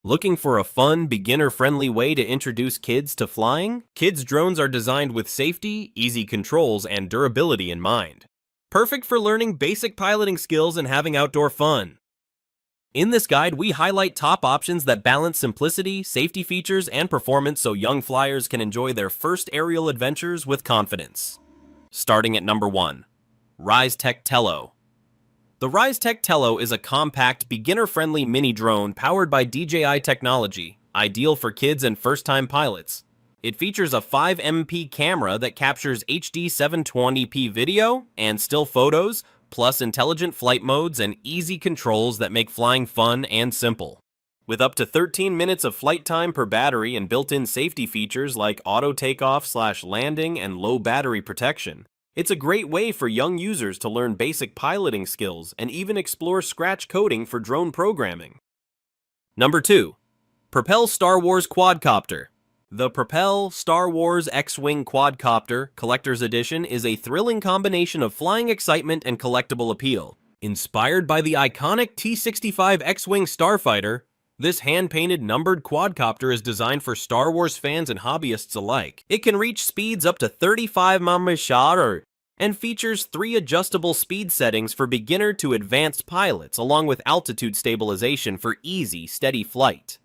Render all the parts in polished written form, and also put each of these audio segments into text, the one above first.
Looking for a fun, beginner-friendly way to introduce kids to flying? Kids' drones are designed with safety, easy controls, and durability in mind. Perfect for learning basic piloting skills and having outdoor fun. In this guide, we highlight top options that balance simplicity, safety features, and performance so young flyers can enjoy their first aerial adventures with confidence. Starting at number 1. Ryze Tello. The Ryze Tello is a compact, beginner-friendly mini drone powered by DJI technology, ideal for kids and first-time pilots. It features a 5MP camera that captures HD 720p video and still photos, plus intelligent flight modes and easy controls that make flying fun and simple. With up to 13 minutes of flight time per battery and built-in safety features like auto takeoff/landing and low battery protection, it's a great way for young users to learn basic piloting skills and even explore scratch coding for drone programming. Number 2. Propel Star Wars Quadcopter. The Propel Star Wars X-Wing Quadcopter Collector's Edition is a thrilling combination of flying excitement and collectible appeal. Inspired by the iconic T-65 X-Wing starfighter, this hand-painted numbered quadcopter is designed for Star Wars fans and hobbyists alike. It can reach speeds up to 35 mph and features 3 adjustable speed settings for beginner to advanced pilots, along with altitude stabilization for easy, steady flight.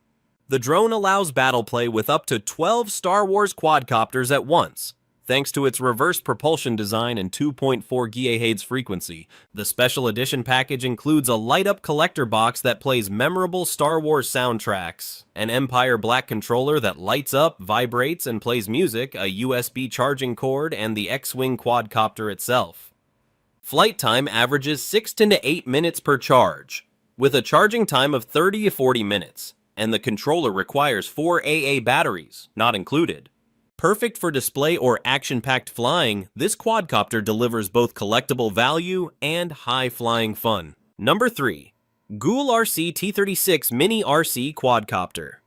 The drone allows battle play with up to 12 Star Wars quadcopters at once. Thanks to its reverse propulsion design and 2.4 GHz frequency, the special edition package includes a light-up collector box that plays memorable Star Wars soundtracks, an Empire Black controller that lights up, vibrates, and plays music, a USB charging cord, and the X-Wing quadcopter itself. Flight time averages 6 to 8 minutes per charge, with a charging time of 30 to 40 minutes, and the controller requires 4 AA batteries, not included. Perfect for display or action-packed flying, this quadcopter delivers both collectible value and high-flying fun. Number 3. GoolRC T36 Mini RC Quadcopter.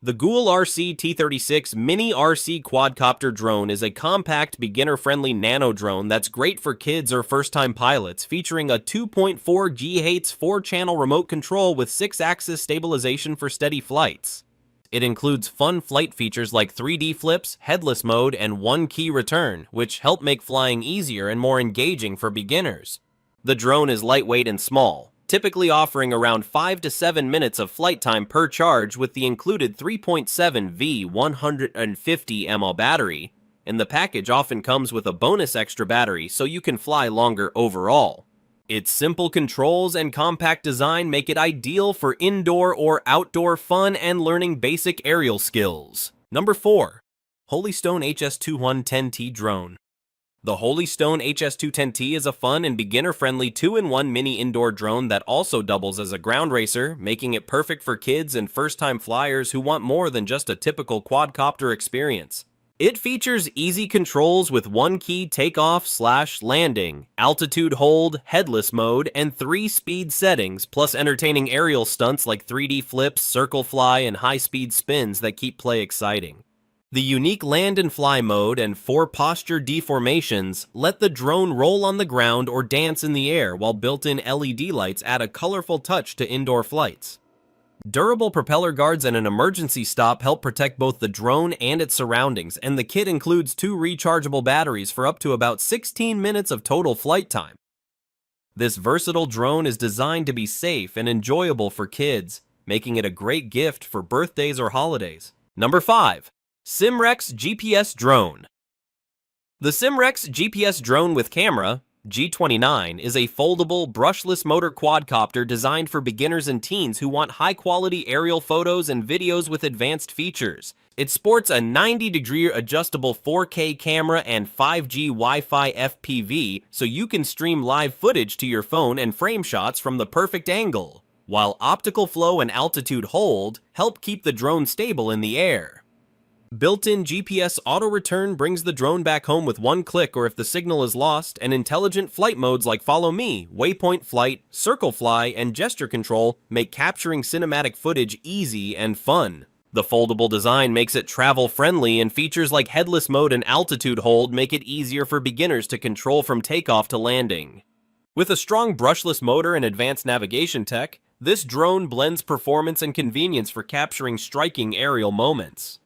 The GoolRC T36 Mini RC Quadcopter drone is a compact, beginner-friendly nano drone that's great for kids or first-time pilots, featuring a 2.4 GHz 4-channel remote control with 6-axis stabilization for steady flights. It includes fun flight features like 3D flips, headless mode, and one-key return, which help make flying easier and more engaging for beginners. The drone is lightweight and small, typically offering around 5 to 7 minutes of flight time per charge with the included 3.7V 150 mAh battery, and the package often comes with a bonus extra battery so you can fly longer overall. Its simple controls and compact design make it ideal for indoor or outdoor fun and learning basic aerial skills. Number 4. Holystone HS210T Drone. The Holystone HS210T is a fun and beginner-friendly 2-in-1 mini indoor drone that also doubles as a ground racer, making it perfect for kids and first-time flyers who want more than just a typical quadcopter experience. It features easy controls with one-key takeoff/landing, altitude hold, headless mode, and 3 speed settings, plus entertaining aerial stunts like 3D flips, circle fly, and high-speed spins that keep play exciting. The unique land and fly mode and 4 posture deformations let the drone roll on the ground or dance in the air, while built-in LED lights add a colorful touch to indoor flights. Durable propeller guards and an emergency stop help protect both the drone and its surroundings, and the kit includes 2 rechargeable batteries for up to about 16 minutes of total flight time. This versatile drone is designed to be safe and enjoyable for kids, making it a great gift for birthdays or holidays. Number 5. SIMREX GPS Drone. The SIMREX GPS Drone with camera, G29, is a foldable, brushless motor quadcopter designed for beginners and teens who want high-quality aerial photos and videos with advanced features. It sports a 90-degree adjustable 4K camera and 5G Wi-Fi FPV, so you can stream live footage to your phone and frame shots from the perfect angle, while optical flow and altitude hold help keep the drone stable in the air. Built-in GPS auto-return brings the drone back home with one click or if the signal is lost, and intelligent flight modes like Follow Me, Waypoint Flight, Circle Fly, and Gesture Control make capturing cinematic footage easy and fun. The foldable design makes it travel-friendly, and features like headless mode and altitude hold make it easier for beginners to control from takeoff to landing. With a strong brushless motor and advanced navigation tech, This drone blends performance and convenience for capturing striking aerial moments.